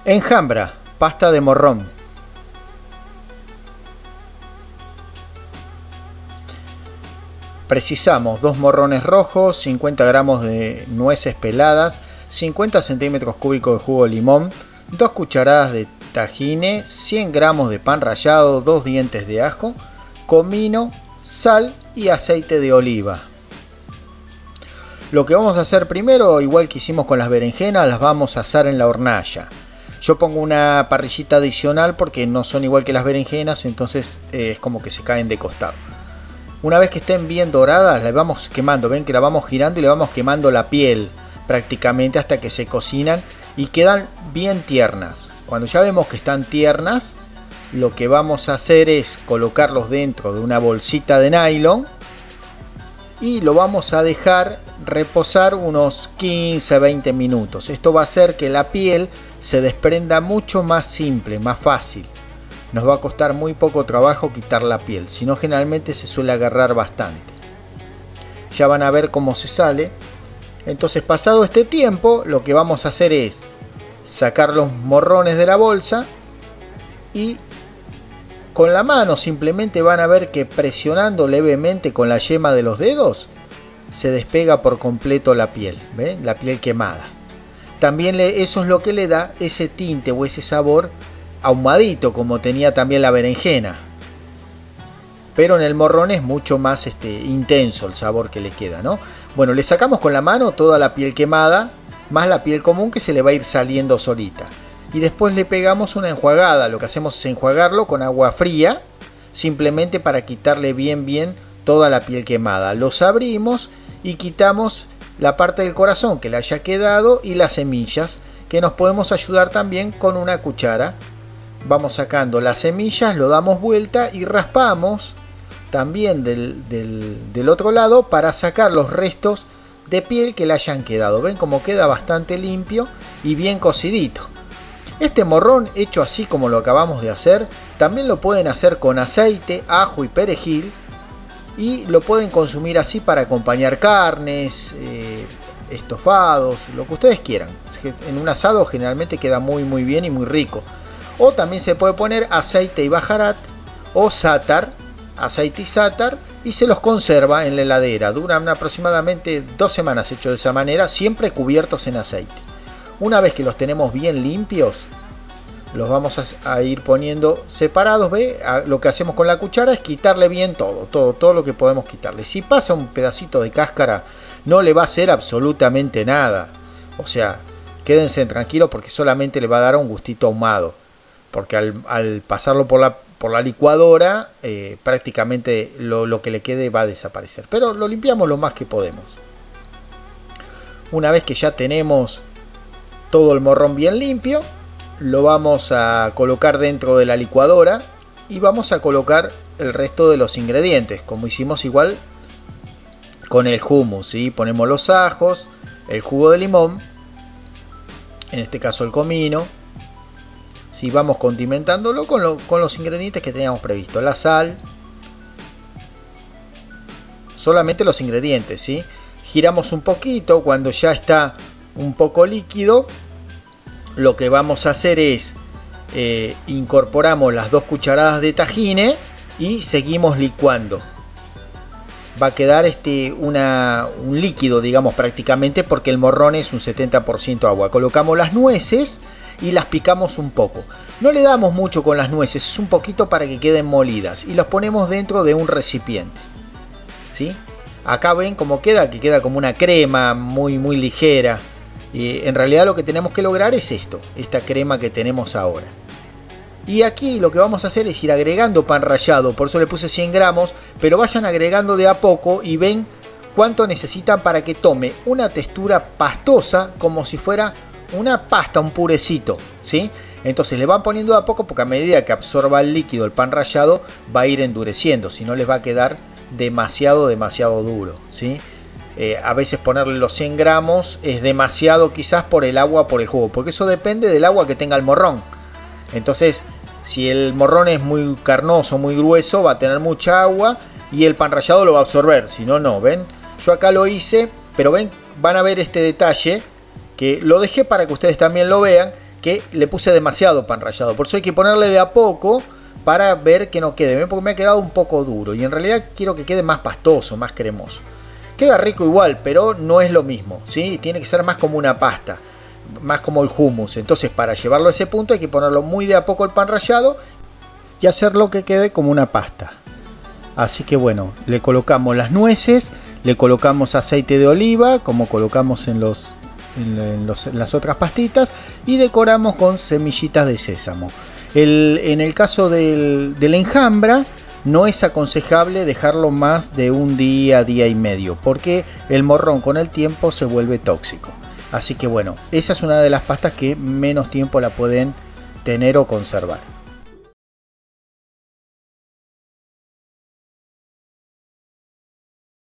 Enjambra, pasta de morrón. Precisamos 2 morrones rojos, 50 gramos de nueces peladas, 50 centímetros cúbicos de jugo de limón, 2 cucharadas de tahine, 100 gramos de pan rallado, 2 dientes de ajo, comino, sal y aceite de oliva. Lo que vamos a hacer primero, igual que hicimos con las berenjenas, las vamos a asar en la hornalla. Yo pongo una parrillita adicional porque no son igual que las berenjenas, entonces es como que se caen de costado. Una vez que estén bien doradas, las vamos quemando. Ven que la vamos girando y le vamos quemando la piel prácticamente hasta que se cocinan y quedan bien tiernas. Cuando ya vemos que están tiernas, lo que vamos a hacer es colocarlos dentro de una bolsita de nylon y lo vamos a dejar reposar unos 15-20 minutos. Esto va a hacer que la piel se desprenda mucho más simple, más fácil. Nos va a costar muy poco trabajo quitar la piel, si no generalmente se suele agarrar bastante. Ya van a ver cómo se sale. Entonces, pasado este tiempo, lo que vamos a hacer es sacar los morrones de la bolsa y con la mano simplemente van a ver que presionando levemente con la yema de los dedos se despega por completo la piel, ¿ven? La piel quemada. También eso es lo que le da ese tinte o ese sabor ahumadito como tenía también la berenjena, pero en el morrón es mucho más intenso el sabor que le queda, ¿no? Bueno, le sacamos con la mano toda la piel quemada más la piel común que se le va a ir saliendo solita y después le pegamos una enjuagada. Lo que hacemos es enjuagarlo con agua fría simplemente para quitarle bien toda la piel quemada. Los abrimos y quitamos la parte del corazón que le haya quedado y las semillas, que nos podemos ayudar también con una cuchara. Vamos sacando las semillas, lo damos vuelta y raspamos también del otro lado para sacar los restos de piel que le hayan quedado. Ven cómo queda bastante limpio y bien cocidito. Este morrón hecho así como lo acabamos de hacer, también lo pueden hacer con aceite, ajo y perejil y lo pueden consumir así para acompañar carnes, estofados, lo que ustedes quieran. En un asado generalmente queda muy bien y muy rico. O también se puede poner aceite y bajarat o sátar, aceite y sátar, y se los conserva en la heladera. Duran aproximadamente 2 semanas hechos de esa manera, siempre cubiertos en aceite. Una vez que los tenemos bien limpios, los vamos a ir poniendo separados. ¿Ve? Lo que hacemos con la cuchara es quitarle bien todo lo que podemos quitarle. Si pasa un pedacito de cáscara, no le va a hacer absolutamente nada. O sea, quédense tranquilos porque solamente le va a dar un gustito ahumado. Porque al pasarlo por la licuadora, prácticamente lo que le quede va a desaparecer. Pero lo limpiamos lo más que podemos. Una vez que ya tenemos todo el morrón bien limpio, lo vamos a colocar dentro de la licuadora y vamos a colocar el resto de los ingredientes, como hicimos igual con el hummus, ¿sí? Ponemos los ajos, el jugo de limón, en este caso el comino. Si vamos condimentándolo con los ingredientes que teníamos previsto, la sal, solamente los ingredientes, ¿sí? Giramos un poquito. Cuando ya está un poco líquido, lo que vamos a hacer es incorporamos las 2 cucharadas de tahine y seguimos licuando. Va a quedar un líquido, digamos, prácticamente, porque el morrón es un 70% agua. Colocamos las nueces y las picamos un poco. No le damos mucho con las nueces, es un poquito para que queden molidas. Y los ponemos dentro de un recipiente, ¿sí? Acá ven cómo queda, que queda como una crema muy ligera. En realidad lo que tenemos que lograr es esta crema que tenemos ahora. Y aquí lo que vamos a hacer es ir agregando pan rallado, por eso le puse 100 gramos, pero vayan agregando de a poco y ven cuánto necesitan para que tome una textura pastosa, como si fuera una pasta, un purecito, ¿sí? Entonces le van poniendo de a poco porque a medida que absorba el líquido, el pan rallado va a ir endureciendo, si no les va a quedar demasiado duro, ¿sí? A veces ponerle los 100 gramos es demasiado quizás por el agua, por el jugo, porque eso depende del agua que tenga el morrón. Entonces, si el morrón es muy carnoso, muy grueso, va a tener mucha agua y el pan rallado lo va a absorber, si no, no, ¿ven? Yo acá lo hice, pero ven, van a ver este detalle, que lo dejé para que ustedes también lo vean, que le puse demasiado pan rallado. Por eso hay que ponerle de a poco para ver que no quede, porque me ha quedado un poco duro y en realidad quiero que quede más pastoso, más cremoso. Queda rico igual, pero no es lo mismo, ¿sí? Tiene que ser más como una pasta, más como el hummus. Entonces, para llevarlo a ese punto hay que ponerlo muy de a poco el pan rallado y hacerlo que quede como una pasta. Así que bueno, le colocamos las nueces, le colocamos aceite de oliva, como colocamos en las otras pastitas, y decoramos con semillitas de sésamo. En el caso del enjambra, no es aconsejable dejarlo más de un día, día y medio, porque el morrón con el tiempo se vuelve tóxico. Así que bueno, esa es una de las pastas que menos tiempo la pueden tener o conservar.